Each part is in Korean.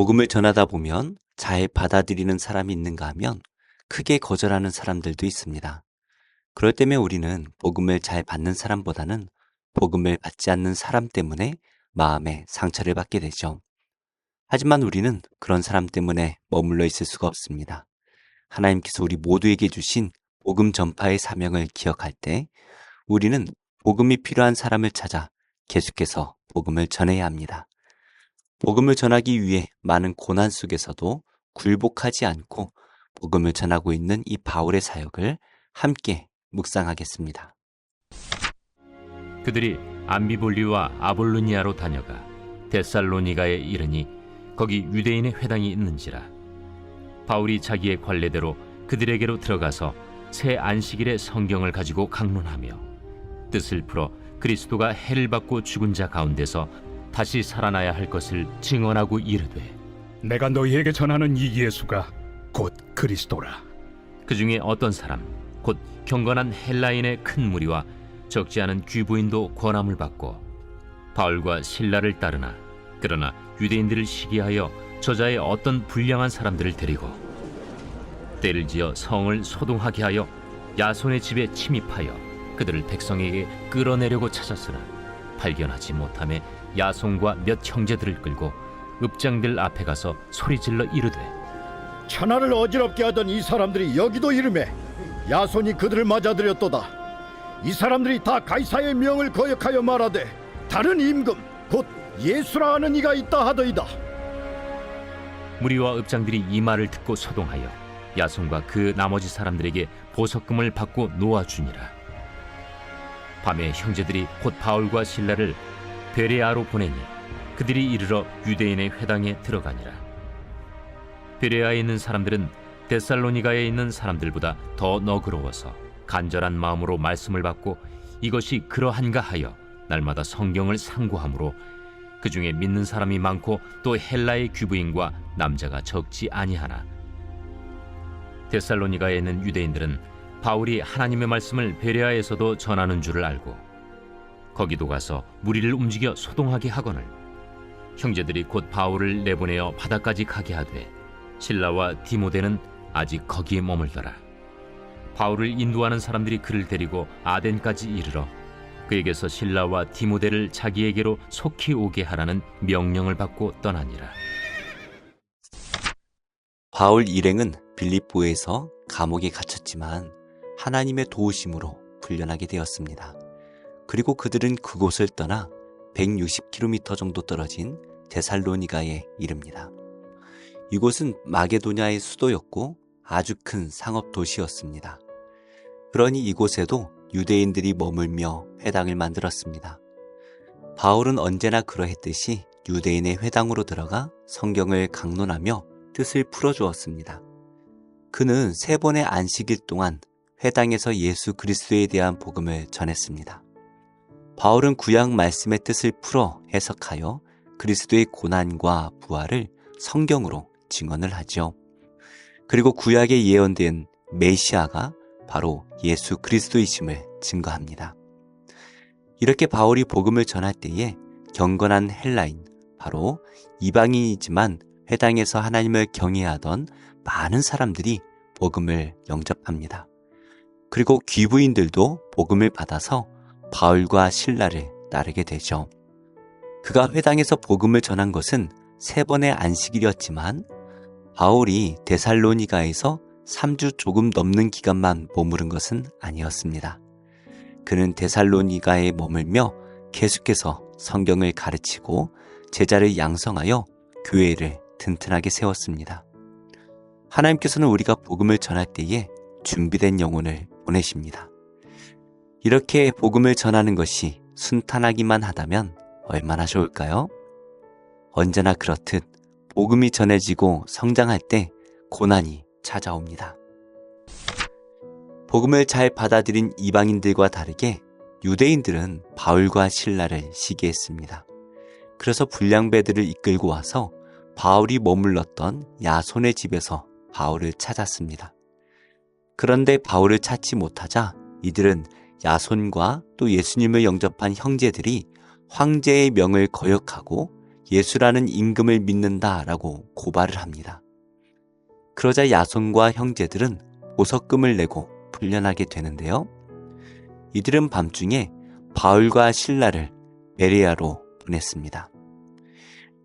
복음을 전하다 보면 잘 받아들이는 사람이 있는가 하면 크게 거절하는 사람들도 있습니다. 그럴 때면 우리는 복음을 잘 받는 사람보다는 복음을 받지 않는 사람 때문에 마음에 상처를 받게 되죠. 하지만 우리는 그런 사람 때문에 머물러 있을 수가 없습니다. 하나님께서 우리 모두에게 주신 복음 전파의 사명을 기억할 때 우리는 복음이 필요한 사람을 찾아 계속해서 복음을 전해야 합니다. 복음을 전하기 위해 많은 고난 속에서도 굴복하지 않고 복음을 전하고 있는 이 바울의 사역을 함께 묵상하겠습니다. 그들이 암비볼리와 아볼로니아로 다녀가 데살로니가에 이르니 거기 유대인의 회당이 있는지라. 바울이 자기의 관례대로 그들에게로 들어가서 새 안식일에 성경을 가지고 강론하며 뜻을 풀어 그리스도가 해를 받고 죽은 자 가운데서 다시 살아나야 할 것을 증언하고 이르되, 내가 너희에게 전하는 이 예수가 곧 그리스도라. 그 중에 어떤 사람 곧 경건한 헬라인의 큰 무리와 적지 않은 귀부인도 권함을 받고 바울과 실라를 따르나, 그러나 유대인들을 시기하여 저자의 어떤 불량한 사람들을 데리고 때를 지어 성을 소동하게 하여 야손의 집에 침입하여 그들을 백성에게 끌어내려고 찾았으나 발견하지 못하매 야손과 몇 형제들을 끌고 읍장들 앞에 가서 소리질러 이르되, 천하를 어지럽게 하던 이 사람들이 여기도 이르매 야손이 그들을 맞아들였도다. 이 사람들이 다 가이사의 명을 거역하여 말하되 다른 임금 곧 예수라 하는 이가 있다 하더이다. 무리와 읍장들이 이 말을 듣고 소동하여 야손과 그 나머지 사람들에게 보석금을 받고 놓아주니라. 밤에 형제들이 곧 바울과 실라를 베레아로 보내니 그들이 이르러 유대인의 회당에 들어가니라. 베레아에 있는 사람들은 데살로니가에 있는 사람들보다 더 너그러워서 간절한 마음으로 말씀을 받고 이것이 그러한가 하여 날마다 성경을 상고하므로 그 중에 믿는 사람이 많고 또 헬라의 귀부인과 남자가 적지 아니하나, 데살로니가에 있는 유대인들은 바울이 하나님의 말씀을 베레아에서도 전하는 줄을 알고 거기도 가서 무리를 움직여 소동하게 하거늘 형제들이 곧 바울을 내보내어 바다까지 가게 하되 실라와 디모데는 아직 거기에 머물더라. 바울을 인도하는 사람들이 그를 데리고 아덴까지 이르러 그에게서 실라와 디모데를 자기에게로 속히 오게 하라는 명령을 받고 떠나니라. 바울 일행은 빌립보에서 감옥에 갇혔지만 하나님의 도우심으로 풀려나게 되었습니다. 그리고 그들은 그곳을 떠나 160km 정도 떨어진 데살로니가에 이릅니다. 이곳은 마게도냐의 수도였고 아주 큰 상업 도시였습니다. 그러니 이곳에도 유대인들이 머물며 회당을 만들었습니다. 바울은 언제나 그러했듯이 유대인의 회당으로 들어가 성경을 강론하며 뜻을 풀어주었습니다. 그는 3번의 안식일 동안 회당에서 예수 그리스도에 대한 복음을 전했습니다. 바울은 구약 말씀의 뜻을 풀어 해석하여 그리스도의 고난과 부활을 성경으로 증언을 하죠. 그리고 구약에 예언된 메시아가 바로 예수 그리스도이심을 증거합니다. 이렇게 바울이 복음을 전할 때에 경건한 헬라인, 바로 이방인이지만 회당에서 하나님을 경외하던 많은 사람들이 복음을 영접합니다. 그리고 귀부인들도 복음을 받아서 바울과 실라를 따르게 되죠. 그가 회당에서 복음을 전한 것은 3번의 안식일이었지만 바울이 데살로니가에서 3주 조금 넘는 기간만 머무른 것은 아니었습니다. 그는 데살로니가에 머물며 계속해서 성경을 가르치고 제자를 양성하여 교회를 튼튼하게 세웠습니다. 하나님께서는 우리가 복음을 전할 때에 준비된 영혼을 보내십니다. 이렇게 복음을 전하는 것이 순탄하기만 하다면 얼마나 좋을까요? 언제나 그렇듯 복음이 전해지고 성장할 때 고난이 찾아옵니다. 복음을 잘 받아들인 이방인들과 다르게 유대인들은 바울과 실라를 시기했습니다. 그래서 불량배들을 이끌고 와서 바울이 머물렀던 야손의 집에서 바울을 찾았습니다. 그런데 바울을 찾지 못하자 이들은 야손과 또 예수님을 영접한 형제들이 황제의 명을 거역하고 예수라는 임금을 믿는다라고 고발을 합니다. 그러자 야손과 형제들은 보석금을 내고 풀려나게 되는데요. 이들은 밤중에 바울과 실라를 베레아로 보냈습니다.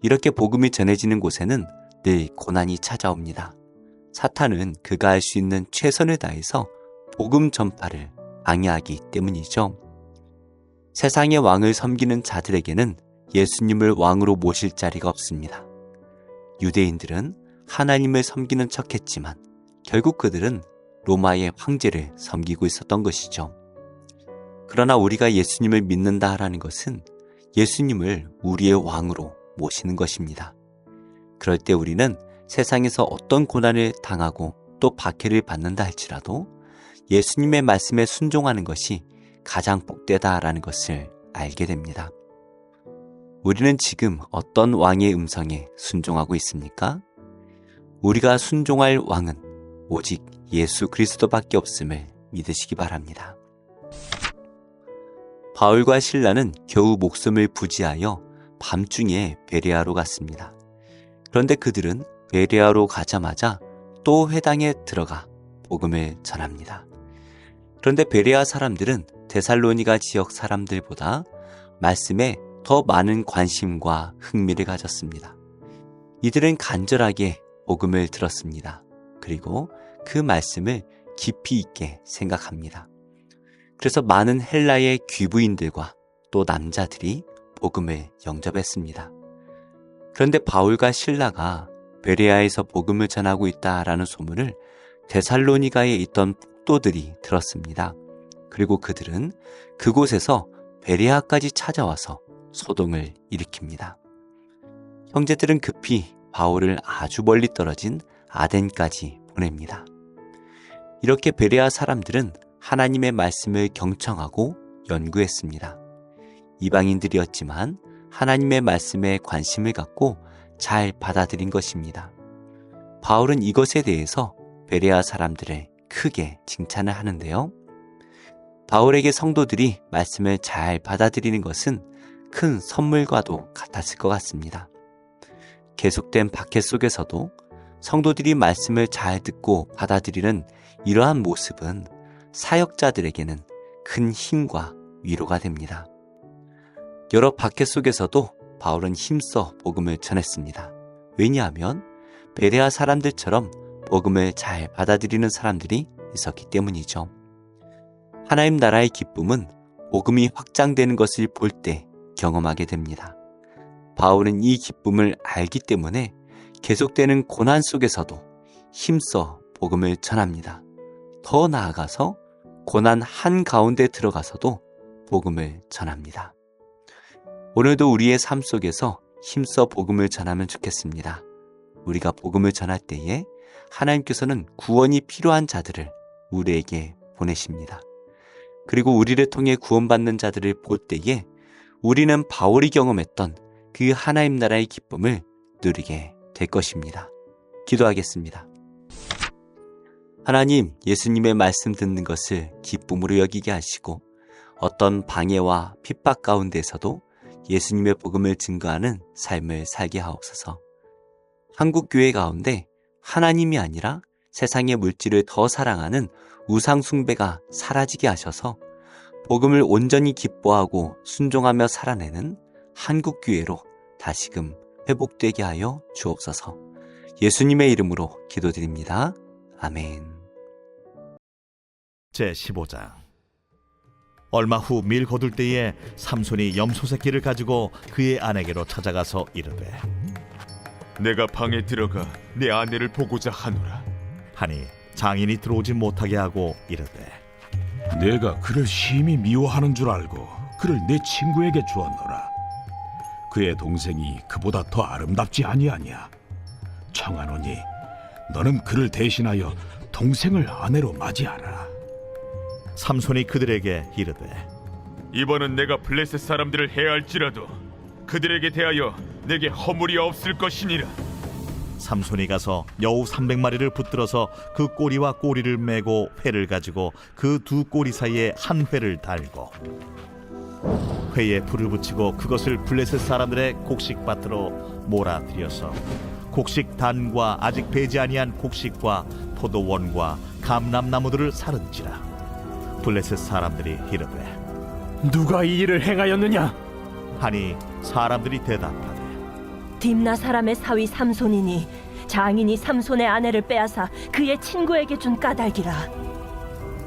이렇게 복음이 전해지는 곳에는 늘 고난이 찾아옵니다. 사탄은 그가 할 수 있는 최선을 다해서 복음 전파를 방해하기 때문이죠. 세상의 왕을 섬기는 자들에게는 예수님을 왕으로 모실 자리가 없습니다. 유대인들은 하나님을 섬기는 척했지만 결국 그들은 로마의 황제를 섬기고 있었던 것이죠. 그러나 우리가 예수님을 믿는다 하라는 것은 예수님을 우리의 왕으로 모시는 것입니다. 그럴 때 우리는 세상에서 어떤 고난을 당하고 또 박해를 받는다 할지라도 예수님의 말씀에 순종하는 것이 가장 복되다라는 것을 알게 됩니다. 우리는 지금 어떤 왕의 음성에 순종하고 있습니까? 우리가 순종할 왕은 오직 예수 그리스도밖에 없음을 믿으시기 바랍니다. 바울과 실라는 겨우 목숨을 부지하여 밤중에 베레아로 갔습니다. 그런데 그들은 베레아로 가자마자 또 회당에 들어가 복음을 전합니다. 그런데 베레아 사람들은 데살로니가 지역 사람들보다 말씀에 더 많은 관심과 흥미를 가졌습니다. 이들은 간절하게 복음을 들었습니다. 그리고 그 말씀을 깊이 있게 생각합니다. 그래서 많은 헬라의 귀부인들과 또 남자들이 복음을 영접했습니다. 그런데 바울과 실라가 베레아에서 복음을 전하고 있다라는 소문을 데살로니가에 있던 폭도들이 들었습니다. 그리고 그들은 그곳에서 베레아까지 찾아와서 소동을 일으킵니다. 형제들은 급히 바울을 아주 멀리 떨어진 아덴까지 보냅니다. 이렇게 베레아 사람들은 하나님의 말씀을 경청하고 연구했습니다. 이방인들이었지만 하나님의 말씀에 관심을 갖고 잘 받아들인 것입니다. 바울은 이것에 대해서 베레아 사람들을 크게 칭찬을 하는데요. 바울에게 성도들이 말씀을 잘 받아들이는 것은 큰 선물과도 같았을 것 같습니다. 계속된 박해 속에서도 성도들이 말씀을 잘 듣고 받아들이는 이러한 모습은 사역자들에게는 큰 힘과 위로가 됩니다. 여러 박해 속에서도 바울은 힘써 복음을 전했습니다. 왜냐하면 베레아 사람들처럼 복음을 잘 받아들이는 사람들이 있었기 때문이죠. 하나님 나라의 기쁨은 복음이 확장되는 것을 볼 때 경험하게 됩니다. 바울은 이 기쁨을 알기 때문에 계속되는 고난 속에서도 힘써 복음을 전합니다. 더 나아가서 고난 한가운데 들어가서도 복음을 전합니다. 오늘도 우리의 삶 속에서 힘써 복음을 전하면 좋겠습니다. 우리가 복음을 전할 때에 하나님께서는 구원이 필요한 자들을 우리에게 보내십니다. 그리고 우리를 통해 구원받는 자들을 볼 때에 우리는 바울이 경험했던 그 하나님 나라의 기쁨을 누리게 될 것입니다. 기도하겠습니다. 하나님, 예수님의 말씀 듣는 것을 기쁨으로 여기게 하시고 어떤 방해와 핍박 가운데서도 예수님의 복음을 증거하는 삶을 살게 하옵소서. 한국 교회 가운데 하나님이 아니라 세상의 물질을 더 사랑하는 우상 숭배가 사라지게 하셔서 복음을 온전히 기뻐하고 순종하며 살아내는 한국 교회로 다시금 회복되게 하여 주옵소서. 예수님의 이름으로 기도드립니다. 아멘. 제15장. 얼마 후 밀 거둘 때에 삼손이 염소 새끼를 가지고 그의 아내에게로 찾아가서 이르되 내가 방에 들어가 내 아내를 보고자 하노라. 하니 장인이 들어오지 못하게 하고 이르되 내가 그를 심히 미워하는 줄 알고 그를 내 친구에게 주었노라. 그의 동생이 그보다 더 아름답지 아니하냐. 청하노니 너는 그를 대신하여 동생을 아내로 맞이하라. 삼손이 그들에게 이르되 이번은 내가 블레셋 사람들을 해할지라도 그들에게 대하여 내게 허물이 없을 것이니라. 삼손이 가서 여우 300마리를 붙들어서 그 꼬리와 꼬리를 매고 회를 가지고 그 두 꼬리 사이에 한 회를 달고 회에 불을 붙이고 그것을 블레셋 사람들의 곡식밭으로 몰아들여서 곡식 단과 아직 배지 아니한 곡식과 포도원과 감람나무들을 사른지라. 블레셋 사람들이 이르되 누가 이 일을 행하였느냐? 하니 사람들이 대답하되 딥나 사람의 사위 삼손이니 장인이 삼손의 아내를 빼앗아 그의 친구에게 준 까닭이라.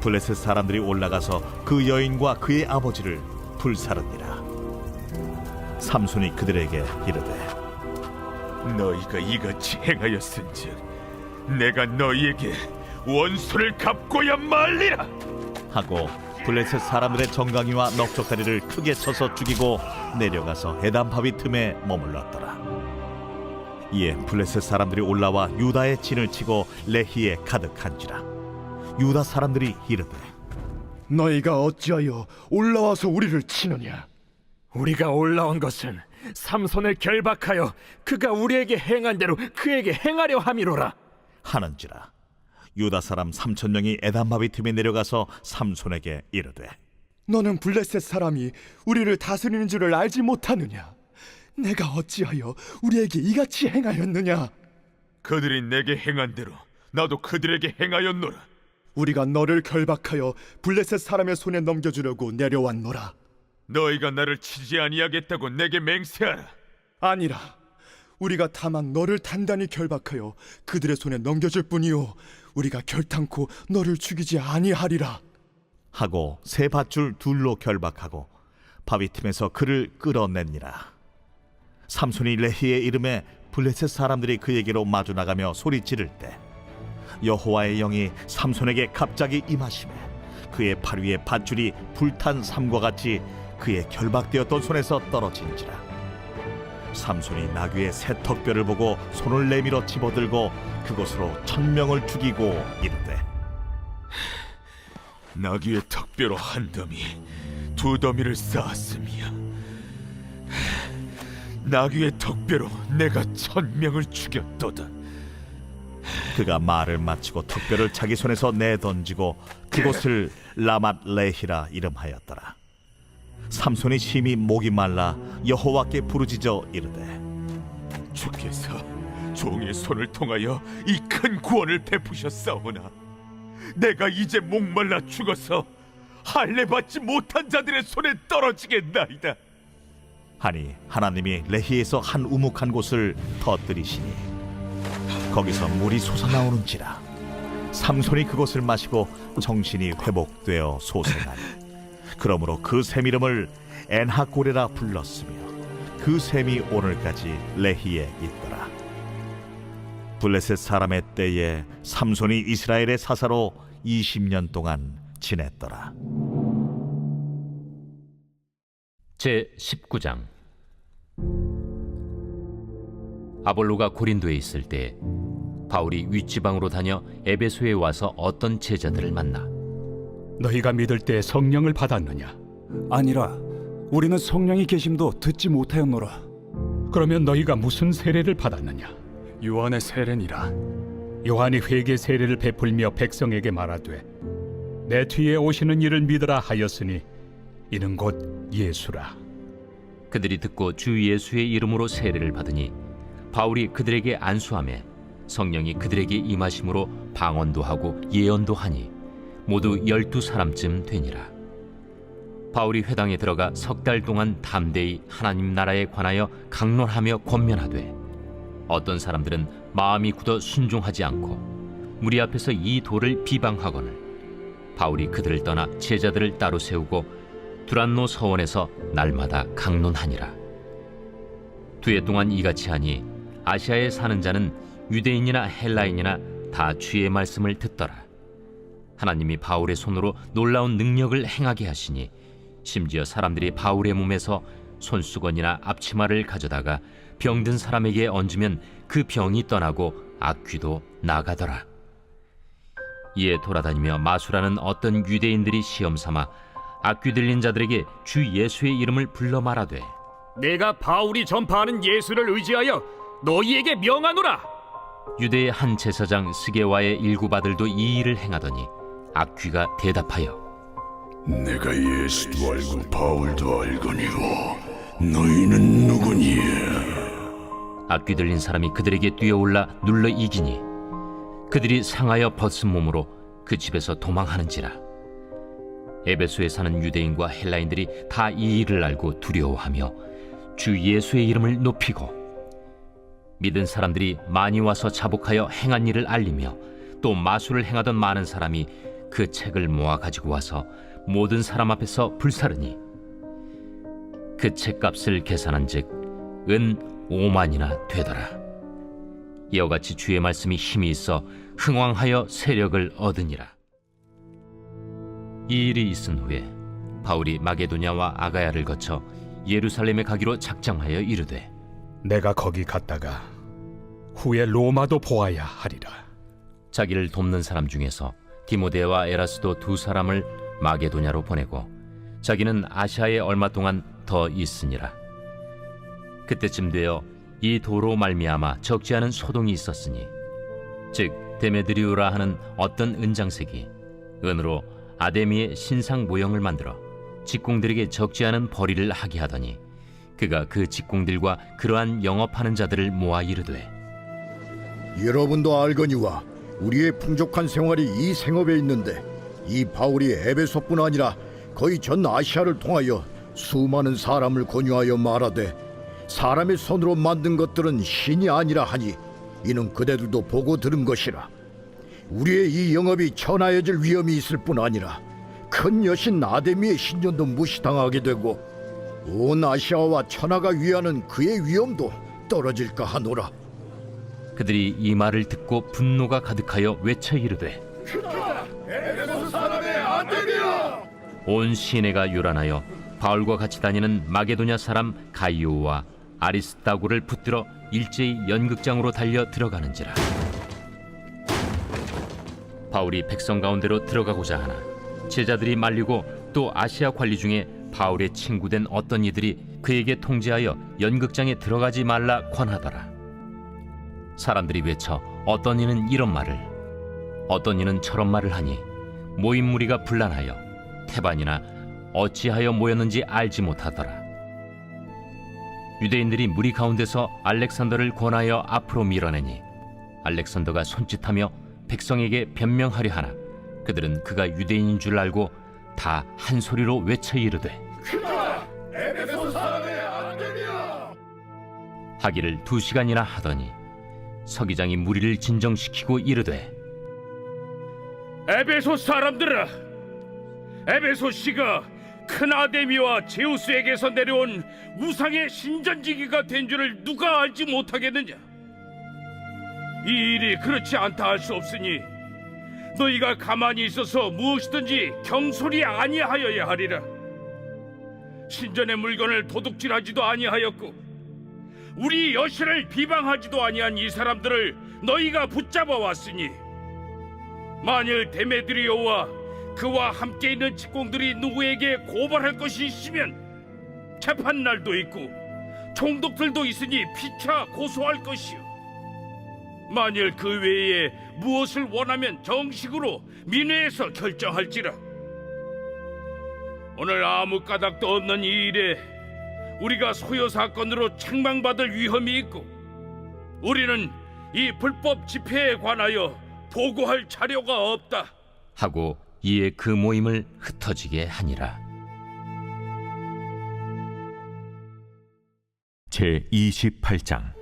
블레셋 사람들이 올라가서 그 여인과 그의 아버지를 불사르니라. 삼손이 그들에게 이르되 너희가 이같이 행하였은즉 내가 너희에게 원수를 갚고야 말리라. 하고 블레셋 사람들의 정강이와 넉적다리를 크게 쳐서 죽이고 내려가서 에담 바위 틈에 머물렀더라. 이에 블레셋 사람들이 올라와 유다의 진을 치고 레히에 가득한지라. 유다 사람들이 이르되 너희가 어찌하여 올라와서 우리를 치느냐? 우리가 올라온 것은 삼손을 결박하여 그가 우리에게 행한 대로 그에게 행하려 함이로라. 하는지라. 유다 사람 3,000명이 에담 바위 틈에 내려가서 삼손에게 이르되 너는 블레셋 사람이 우리를 다스리는 줄을 알지 못하느냐? 내가 어찌하여 우리에게 이같이 행하였느냐? 그들이 내게 행한 대로 나도 그들에게 행하였노라. 우리가 너를 결박하여 블레셋 사람의 손에 넘겨주려고 내려왔노라. 너희가 나를 치지 아니하겠다고 내게 맹세하라. 아니라 우리가 다만 너를 단단히 결박하여 그들의 손에 넘겨줄 뿐이요 우리가 결탄코 너를 죽이지 아니하리라. 하고 새 밧줄 둘로 결박하고 바위 틈에서 그를 끌어내니라. 삼손이 레히에 이름에 블레셋 사람들이 그에게로 마주 나가며 소리 지를 때 여호와의 영이 삼손에게 갑자기 임하시매 그의 팔 위에 밧줄이 불탄 삼과 같이 그의 결박되었던 손에서 떨어진지라. 삼손이 나귀의 새 턱뼈를 보고 손을 내밀어 집어들고 그것으로 1,000명을 죽이고 이르되 나귀의 턱뼈로 한 더미, 두 더미를 쌓았음이야. 나귀의 턱뼈로 내가 1,000명을 죽였도다. 그가 말을 마치고 턱뼈를 자기 손에서 내던지고 그곳을 라맛 레히라 이름하였더라. 삼손이 심히 목이 말라 여호와께 부르짖어 이르되 주께서 종의 손을 통하여 이 큰 구원을 베푸셨사오나 내가 이제 목말라 죽어서 할례 받지 못한 자들의 손에 떨어지겠나이다. 하니 하나님이 레히에서 한 우묵한 곳을 터뜨리시니 거기서 물이 솟아나오는지라. 삼손이 그것을 마시고 정신이 회복되어 소생하니 그러므로 그 샘 이름을 엔하고레라 불렀으며 그 샘이 오늘까지 레히에 있더라. 블레셋 사람의 때에 삼손이 이스라엘의 사사로 20년 동안 지냈더라. 제 19장. 아볼로가 고린도에 있을 때 바울이 윗지방으로 다녀 에베소에 와서 어떤 제자들을 만나 너희가 믿을 때 성령을 받았느냐? 아니라 우리는 성령이 계심도 듣지 못하였노라. 그러면 너희가 무슨 세례를 받았느냐? 요한의 세례니라. 요한이 회개 세례를 베풀며 백성에게 말하되 내 뒤에 오시는 이를 믿으라 하였으니 이는 곧 예수라. 그들이 듣고 주 예수의 이름으로 세례를 받으니 바울이 그들에게 안수하매 성령이 그들에게 임하심으로 방언도 하고 예언도 하니 모두 12사람쯤 되니라. 바울이 회당에 들어가 3달 동안 담대히 하나님 나라에 관하여 강론하며 권면하되 어떤 사람들은 마음이 굳어 순종하지 않고 무리 앞에서 이 도를 비방하거늘 바울이 그들을 떠나 제자들을 따로 세우고 두란노 서원에서 날마다 강론하니라. 2해 동안 이같이 하니 아시아에 사는 자는 유대인이나 헬라인이나 다 주의 말씀을 듣더라. 하나님이 바울의 손으로 놀라운 능력을 행하게 하시니 심지어 사람들이 바울의 몸에서 손수건이나 앞치마를 가져다가 병든 사람에게 얹으면 그 병이 떠나고 악귀도 나가더라. 이에 돌아다니며 마술하는 어떤 유대인들이 시험삼아 악귀 들린 자들에게 주 예수의 이름을 불러 말하되 내가 바울이 전파하는 예수를 의지하여 너희에게 명하노라. 유대의 한 제사장 스게와의 일곱 아들도 이 일을 행하더니 악귀가 대답하여 내가 예수도 알고 바울도 알거니와 너희는 누구니에? 악귀 들린 사람이 그들에게 뛰어올라 눌러 이기니 그들이 상하여 벗은 몸으로 그 집에서 도망하는지라. 에베소에 사는 유대인과 헬라인들이 다 이 일을 알고 두려워하며 주 예수의 이름을 높이고 믿은 사람들이 많이 와서 자복하여 행한 일을 알리며 또 마술을 행하던 많은 사람이 그 책을 모아 가지고 와서 모든 사람 앞에서 불사르니 그 책값을 계산한즉 은 5만이나 되더라. 이와 같이 주의 말씀이 힘이 있어 흥왕하여 세력을 얻으니라. 이 일이 있은 후에 바울이 마게도냐와 아가야를 거쳐 예루살렘에 가기로 작정하여 이르되 내가 거기 갔다가 후에 로마도 보아야 하리라. 자기를 돕는 사람 중에서 디모데와 에라스도 두 사람을 마게도냐로 보내고 자기는 아시아에 얼마 동안 더 있으니라. 그때쯤 되어 이 도로 말미암아 적지 않은 소동이 있었으니 즉 데메드리오라 하는 어떤 은장색이 은으로 아데미의 신상 모형을 만들어 직공들에게 적지 않은 벌이를 하게 하더니 그가 그 직공들과 그러한 영업하는 자들을 모아 이르되 여러분도 알거니와 우리의 풍족한 생활이 이 생업에 있는데 이 바울이 에베소뿐 아니라 거의 전 아시아를 통하여 수많은 사람을 권유하여 말하되 사람의 손으로 만든 것들은 신이 아니라 하니 이는 그대들도 보고 들은 것이라. 우리의 이 영업이 천하여질 위험이 있을 뿐 아니라 큰 여신 아데미의 신전도 무시당하게 되고 온 아시아와 천하가 위하는 그의 위엄도 떨어질까 하노라. 그들이 이 말을 듣고 분노가 가득하여 외쳐 이르되 에베소 사람의 아데미야! 온 시내가 요란하여 바울과 같이 다니는 마게도냐 사람 가이오와 아리스다고를 붙들어 일제히 연극장으로 달려 들어가는지라. 바울이 백성 가운데로 들어가고자 하나 제자들이 말리고 또 아시아 관리 중에 바울의 친구된 어떤 이들이 그에게 통제하여 연극장에 들어가지 말라 권하더라. 사람들이 외쳐 어떤 이는 이런 말을 어떤 이는 저런 말을 하니 모인 무리가 분란하여 태반이나 어찌하여 모였는지 알지 못하더라. 유대인들이 무리 가운데서 알렉산더를 권하여 앞으로 밀어내니 알렉산더가 손짓하며 백성에게 변명하려 하나 그들은 그가 유대인인 줄 알고 다 한 소리로 외쳐 이르되 에베소 사람의 아데미야! 하기를 2시간이나 하더니 서기장이 무리를 진정시키고 이르되 에베소 사람들아, 에베소 씨가 큰 아데미와 제우스에게서 내려온 우상의 신전지기가 된 줄을 누가 알지 못하겠느냐? 이 일이 그렇지 않다 할 수 없으니 너희가 가만히 있어서 무엇이든지 경솔히 아니하여야 하리라. 신전의 물건을 도둑질하지도 아니하였고 우리 여신을 비방하지도 아니한 이 사람들을 너희가 붙잡아 왔으니 만일 데메드리오와 그와 함께 있는 직공들이 누구에게 고발할 것이 있으면 재판날도 있고 총독들도 있으니 피차 고소할 것이요 만일 그 외에 무엇을 원하면 정식으로 민회에서 결정할지라. 오늘 아무 까닭도 없는 이 일에 우리가 소요 사건으로 책망받을 위험이 있고 우리는 이 불법 집회에 관하여 보고할 자료가 없다 하고 이에 그 모임을 흩어지게 하니라. 제28장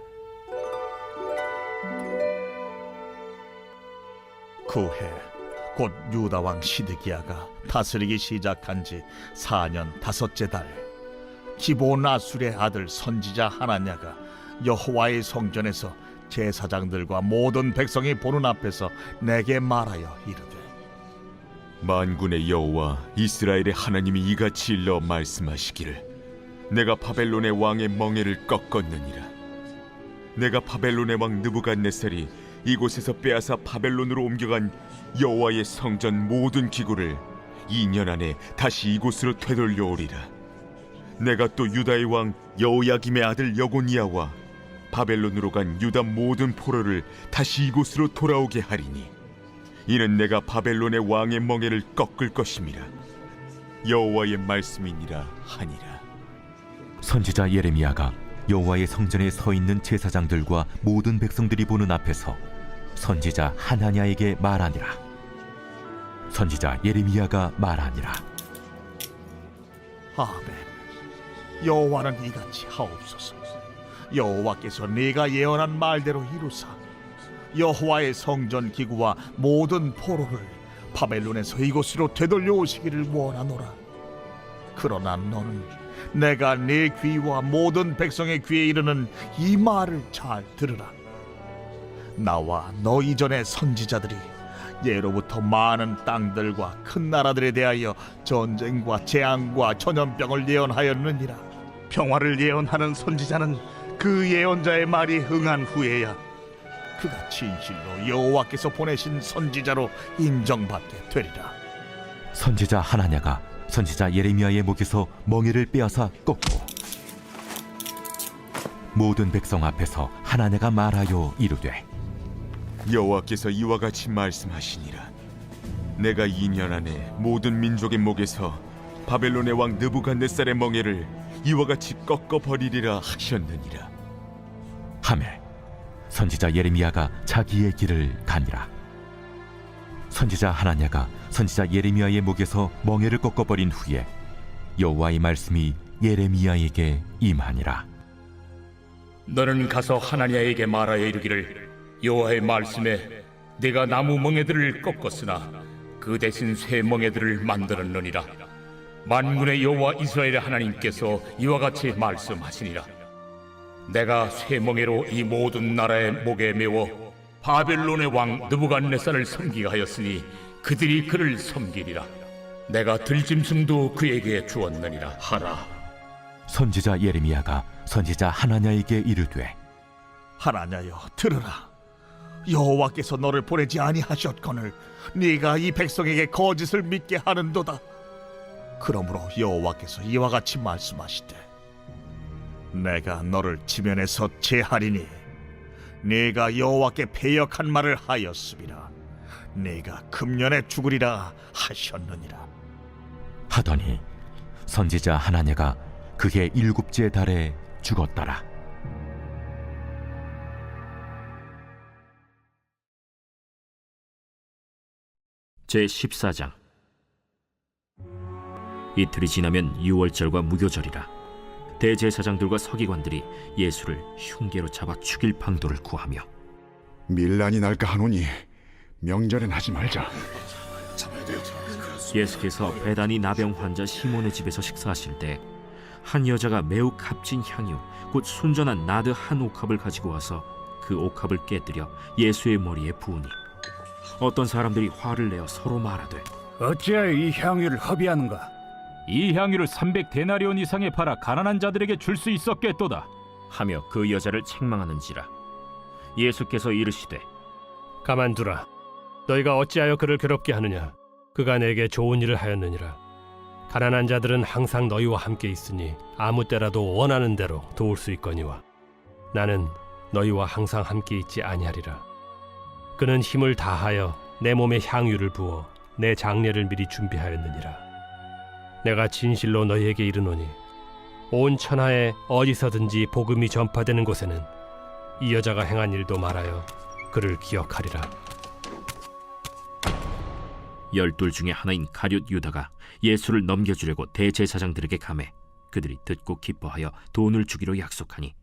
그해 곧 유다 왕 시드기야가 다스리기 시작한 지 4년 5째 달 기브온 아술의 아들 선지자 하나냐가 여호와의 성전에서 제사장들과 모든 백성이 보는 앞에서 내게 말하여 이르되 만군의 여호와 이스라엘의 하나님이 이같이 일러 말씀하시기를 내가 바벨론의 왕의 멍에를 꺾었느니라. 내가 바벨론의 왕 느부갓네살이 이곳에서 빼앗아 바벨론으로 옮겨간 여호와의 성전 모든 기구를 2년 안에 다시 이곳으로 되돌려오리라. 내가 또 유다의 왕 여호야김의 아들 여고니아와 바벨론으로 간 유다 모든 포로를 다시 이곳으로 돌아오게 하리니 이는 내가 바벨론의 왕의 멍에를 꺾을 것임이라. 여호와의 말씀이니라 하니라. 선지자 예레미야가 여호와의 성전에 서 있는 제사장들과 모든 백성들이 보는 앞에서 선지자 하나냐에게 말하니라. 선지자 예레미야가 말하니라. 아멘. 여호와는 이같이 하옵소서. 여호와께서 네가 예언한 말대로 이루사 여호와의 성전 기구와 모든 포로를 바벨론에서 이곳으로 되돌려 오시기를 원하노라. 그러나 너는 내가 네 귀와 모든 백성의 귀에 이르는 이 말을 잘 들으라. 나와 너 이전의 선지자들이 예로부터 많은 땅들과 큰 나라들에 대하여 전쟁과 재앙과 전염병을 예언하였느니라. 평화를 예언하는 선지자는 그 예언자의 말이 응한 후에야 그가 진실로 여호와께서 보내신 선지자로 인정받게 되리라. 선지자 하나냐가 선지자 예레미야의 목에서 멍에를 빼앗아 꺾고 모든 백성 앞에서 하나냐가 말하여 이르되 여호와께서 이와 같이 말씀하시니라. 내가 2년 안에 모든 민족의 목에서 바벨론의 왕 느부갓네살의 멍에를 이와 같이 꺾어 버리리라 하셨느니라. 하매 선지자 예레미야가 자기의 길을 가니라. 선지자 하나냐가 선지자 예레미야의 목에서 멍에를 꺾어버린 후에 여호와의 말씀이 예레미야에게 임하니라. 너는 가서 하나냐에게 말하여 이르기를 여호와의 말씀에 내가 나무 멍에들을 꺾었으나 그 대신 새 멍에들을 만들었느니라. 만군의 여호와 이스라엘의 하나님께서 이와 같이 말씀하시니라. 내가 새 멍에로 이 모든 나라의 목에 메워 바벨론의 왕 느부갓네살을 섬기게 하였으니 그들이 그를 섬기리라. 내가 들짐승도 그에게 주었느니라 하라. 선지자 예레미야가 선지자 하나냐에게 이르되 하나냐여 들으라. 여호와께서 너를 보내지 아니하셨거늘 네가 이 백성에게 거짓을 믿게 하는도다. 그러므로 여호와께서 이와 같이 말씀하시되 내가 너를 지면에서 제하리니 네가 여호와께 패역한 말을 하였음이라. 네가 금년에 죽으리라 하셨느니라. 하더니 선지자 하나냐가 그해 7째 달에 죽었더라. 제14장. 이틀이 지나면 유월절과 무교절이라. 대제사장들과 서기관들이 예수를 흉계로 잡아 죽일 방도를 구하며 밀란이 날까 하노니 명절엔 하지 말자. 예수께서 베다니 나병 환자 시몬의 집에서 식사하실 때 한 여자가 매우 값진 향유 곧 순전한 나드 한 옥합을 가지고 와서 그 옥합을 깨뜨려 예수의 머리에 부으니 어떤 사람들이 화를 내어 서로 말하되 어찌하여 이 향유를 허비하는가? 이 향유를 300데나리온 이상에 팔아 가난한 자들에게 줄 수 있었겠도다 하며 그 여자를 책망하는지라. 예수께서 이르시되 가만두라. 너희가 어찌하여 그를 괴롭게 하느냐? 그가 내게 좋은 일을 하였느니라. 가난한 자들은 항상 너희와 함께 있으니 아무 때라도 원하는 대로 도울 수 있거니와 나는 너희와 항상 함께 있지 아니하리라. 그는 힘을 다하여 내 몸에 향유를 부어 내 장례를 미리 준비하였느니라. 내가 진실로 너희에게 이르노니 온 천하에 어디서든지 복음이 전파되는 곳에는 이 여자가 행한 일도 말하여 그를 기억하리라. 12 중에 하나인 가룟 유다가 예수를 넘겨주려고 대제사장들에게 가매 그들이 듣고 기뻐하여 돈을 주기로 약속하니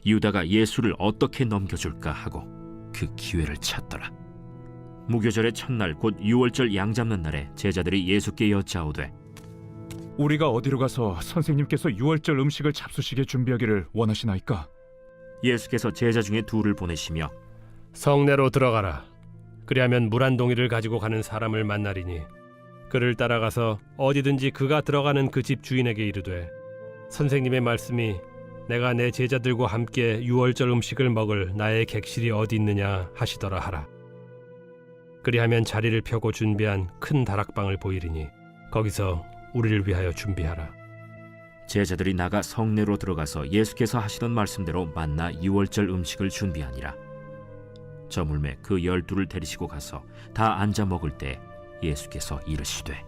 유다가 예수를 어떻게 넘겨줄까 하고 그 기회를 찾더라. 무교절의 첫날 곧 유월절 양 잡는 날에 제자들이 예수께 여짜오되 우리가 어디로 가서 선생님께서 유월절 음식을 잡수시게 준비하기를 원하시나이까? 예수께서 제자 중에 둘을 보내시며 성내로 들어가라. 그리하면 물 한 동이를 가지고 가는 사람을 만나리니 그를 따라가서 어디든지 그가 들어가는 그 집 주인에게 이르되 선생님의 말씀이 내가 내 제자들과 함께 유월절 음식을 먹을 나의 객실이 어디 있느냐 하시더라 하라. 그리하면 자리를 펴고 준비한 큰 다락방을 보이리니 거기서 우리를 위하여 준비하라. 제자들이 나가 성내로 들어가서 예수께서 하시던 말씀대로 만나 유월절 음식을 준비하니라. 저물매 그 12를 데리시고 가서 다 앉아 먹을 때 예수께서 이르시되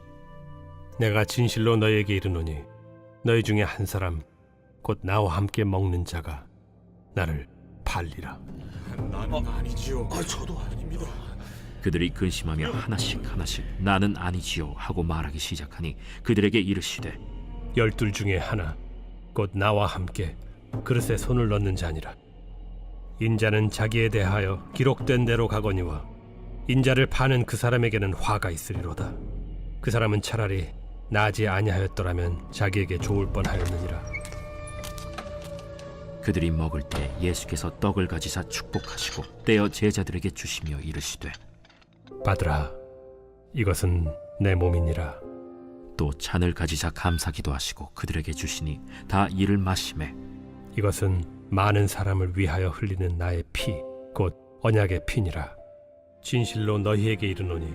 내가 진실로 너희에게 이르노니 너희 중에 한 사람 곧 나와 함께 먹는 자가 나를 팔리라. 그들이 근심하며 하나씩 나는 아니지요 하고 말하기 시작하니 그들에게 이르시되 12 중에 하나 곧 나와 함께 그릇에 손을 넣는 자니라. 인자는 자기에 대하여 기록된 대로 가거니와 인자를 파는 그 사람에게는 화가 있으리로다. 그 사람은 차라리 나지 아니하였더라면 자기에게 좋을 뻔하였느니라. 그들이 먹을 때 예수께서 떡을 가지사 축복하시고 떼어 제자들에게 주시며 이르시되 받으라, 이것은 내 몸이니라. 또 잔을 가지사 감사기도 하시고 그들에게 주시니 다 이를 마시매 이것은 많은 사람을 위하여 흘리는 나의 피, 곧 언약의 피니라. 진실로 너희에게 이르노니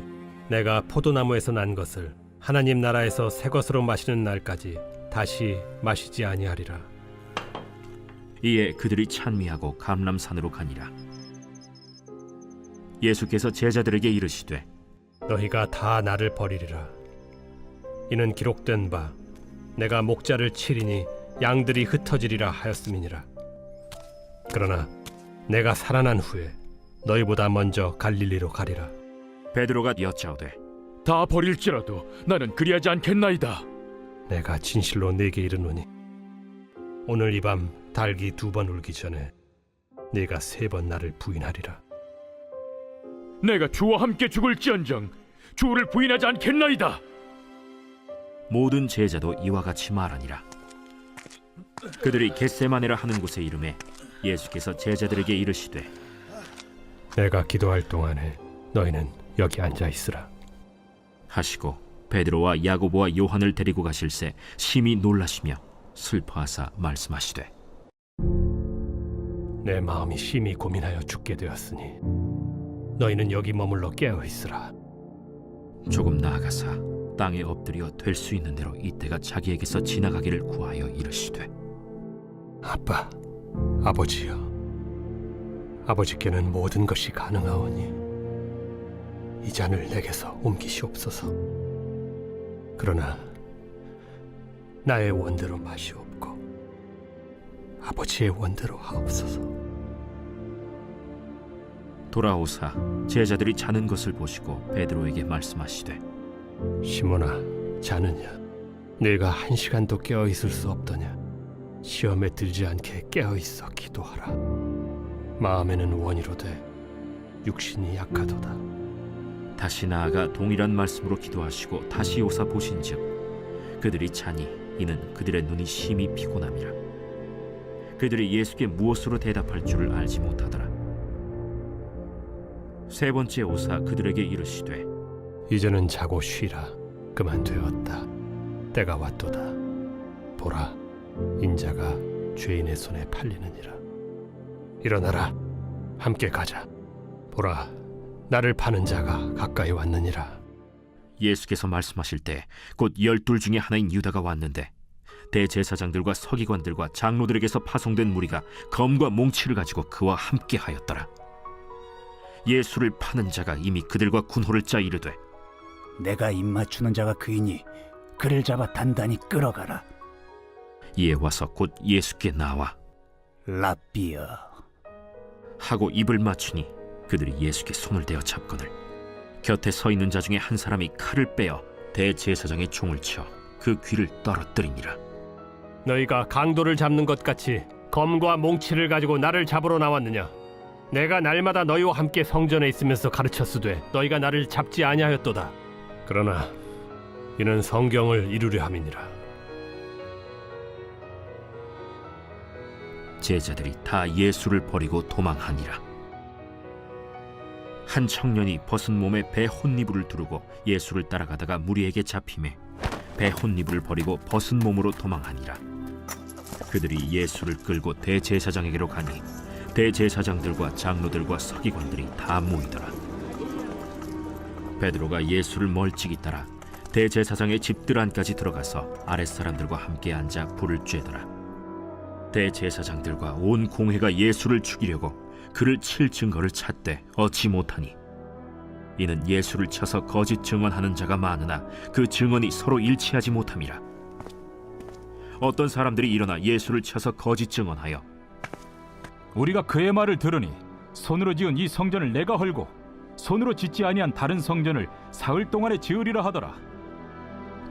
내가 포도나무에서 난 것을 하나님 나라에서 새 것으로 마시는 날까지 다시 마시지 아니하리라. 이에 그들이 찬미하고 감람산으로 가니라. 예수께서 제자들에게 이르시되 너희가 다 나를 버리리라. 이는 기록된 바 내가 목자를 치리니 양들이 흩어지리라 하였음이니라. 그러나 내가 살아난 후에 너희보다 먼저 갈릴리로 가리라. 베드로가 여짜오되 다 버릴지라도 나는 그리하지 않겠나이다. 내가 진실로 네게 이르노니 오늘 이 밤 닭이 2번 울기 전에 네가 3번 나를 부인하리라. 내가 주와 함께 죽을지언정 주를 부인하지 않겠나이다. 모든 제자도 이와 같이 말하니라. 그들이 겟세마네라 하는 곳에 이르매 예수께서 제자들에게 이르시되 내가 기도할 동안에 너희는 여기 앉아 있으라 하시고 베드로와 야고보와 요한을 데리고 가실새 심히 놀라시며 슬퍼하사 말씀하시되 내 마음이 심히 고민하여 죽게 되었으니 너희는 여기 머물러 깨어 있으라. 조금 나아가사 땅에 엎드려 될 수 있는 대로 이때가 자기에게서 지나가기를 구하여 이르시되 아빠, 아버지여, 아버지께는 모든 것이 가능하오니 이 잔을 내게서 옮기시옵소서. 그러나 나의 원대로 마시옵고 아버지의 원대로 하옵소서. 돌아오사 제자들이 자는 것을 보시고 베드로에게 말씀하시되 시몬아, 자느냐? 네가 1시간도 깨어 있을 수 없더냐? 시험에 들지 않게 깨어 있어 기도하라. 마음에는 원이로되 육신이 약하도다. 다시 나아가 동일한 말씀으로 기도하시고 다시 오사 보신즉 그들이 자니 이는 그들의 눈이 심히 피곤함이라. 그들이 예수께 무엇으로 대답할 줄을 알지 못하더라. 3번째 오사 그들에게 이르시되 이제는 자고 쉬라. 그만 되었다. 때가 왔도다. 보라, 인자가 죄인의 손에 팔리느니라. 일어나라, 함께 가자. 보라, 나를 파는 자가 가까이 왔느니라. 예수께서 말씀하실 때 곧 12 중에 하나인 유다가 왔는데 대제사장들과 서기관들과 장로들에게서 파송된 무리가 검과 몽치를 가지고 그와 함께 하였더라. 예수를 파는 자가 이미 그들과 군호를 짜 이르되 내가 입맞추는 자가 그이니 그를 잡아 단단히 끌어가라. 이에 와서 곧 예수께 나와 랍비여 하고 입을 맞추니 그들이 예수께 손을 대어 잡거늘 곁에 서 있는 자 중에 한 사람이 칼을 빼어 대제사장의 총을 쳐 그 귀를 떨어뜨리니라. 너희가 강도를 잡는 것 같이 검과 몽치를 가지고 나를 잡으러 나왔느냐? 내가 날마다 너희와 함께 성전에 있으면서 가르쳤으되 너희가 나를 잡지 아니하였도다. 그러나 이는 성경을 이루려 함이니라. 제자들이 다 예수를 버리고 도망하니라. 한 청년이 벗은 몸에 배 혼니부를 두르고 예수를 따라가다가 무리에게 잡히매 배 혼니부를 버리고 벗은 몸으로 도망하니라. 그들이 예수를 끌고 대제사장에게로 가니 대제사장들과 장로들과 서기관들이 다 모이더라. 베드로가 예수를 멀찍이 따라 대제사장의 집들 안까지 들어가서 아랫사람들과 함께 앉아 불을 쬐더라. 대제사장들과 온 공회가 예수를 죽이려고 그를 칠 증거를 찾되 얻지 못하니 이는 예수를 쳐서 거짓 증언하는 자가 많으나 그 증언이 서로 일치하지 못함이라. 어떤 사람들이 일어나 예수를 쳐서 거짓 증언하여 우리가 그의 말을 들으니 손으로 지은 이 성전을 내가 헐고 손으로 짓지 아니한 다른 성전을 사흘 동안에 지으리라 하더라.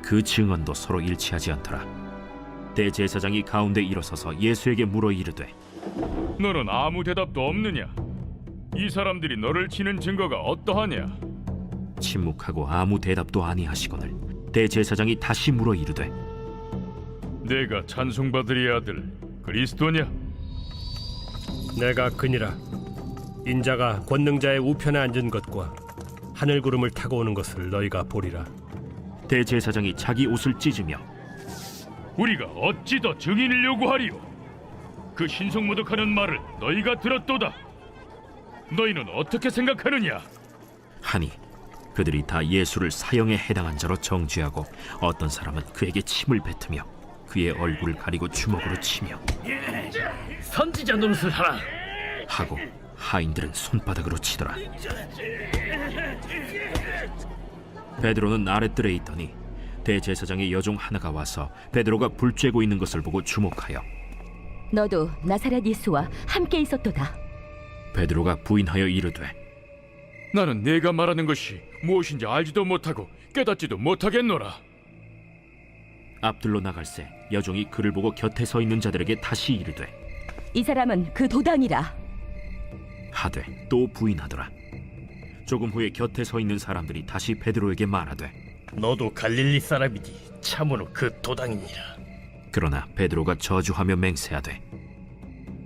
그 증언도 서로 일치하지 않더라. 대제사장이 가운데 일어서서 예수에게 물어 이르되 너는 아무 대답도 없느냐? 이 사람들이 너를 치는 증거가 어떠하냐? 침묵하고 아무 대답도 아니하시거늘 대제사장이 다시 물어 이르되 내가 찬송받으리 아들 그리스도냐? 내가 그니라. 인자가 권능자의 우편에 앉은 것과 하늘 구름을 타고 오는 것을 너희가 보리라. 대제사장이 자기 옷을 찢으며 우리가 어찌 더 증인을 요구하리요? 그 신성모독하는 말을 너희가 들었도다. 너희는 어떻게 생각하느냐? 하니 그들이 다 예수를 사형에 해당한 자로 정죄하고 어떤 사람은 그에게 침을 뱉으며 그의 얼굴을 가리고 주먹으로 치며 선지자 노릇을 하라 하고 하인들은 손바닥으로 치더라. 베드로는 아랫뜰에 있더니 대제사장의 여종 하나가 와서 베드로가 불 쬐고 있는 것을 보고 주목하여 너도 나사렛 예수와 함께 있었도다. 베드로가 부인하여 이르되 나는 네가 말하는 것이 무엇인지 알지도 못하고 깨닫지도 못하겠노라. 앞들로 나갈새 여종이 그를 보고 곁에 서 있는 자들에게 다시 이르되 이 사람은 그 도당이라. 하되 또 부인하더라. 조금 후에 곁에 서 있는 사람들이 다시 베드로에게 말하되 너도 갈릴리 사람이니 참으로 그 도당이니라. 그러나 베드로가 저주하며 맹세하되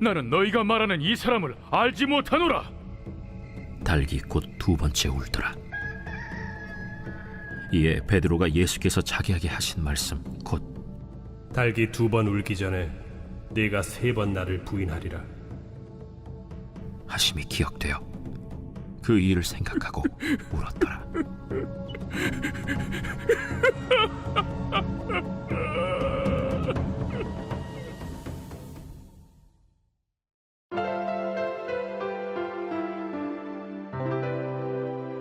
나는 너희가 말하는 이 사람을 알지 못하노라. 닭이 곧 두 번째 울더라. 이에 베드로가 예수께서 자기에게 하신 말씀 곧 닭이 두 번 울기 전에 네가 세 번 나를 부인하리라 하심이 기억되어 그 일을 생각하고 울었더라.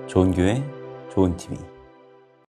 좋은 교회, 좋은 TV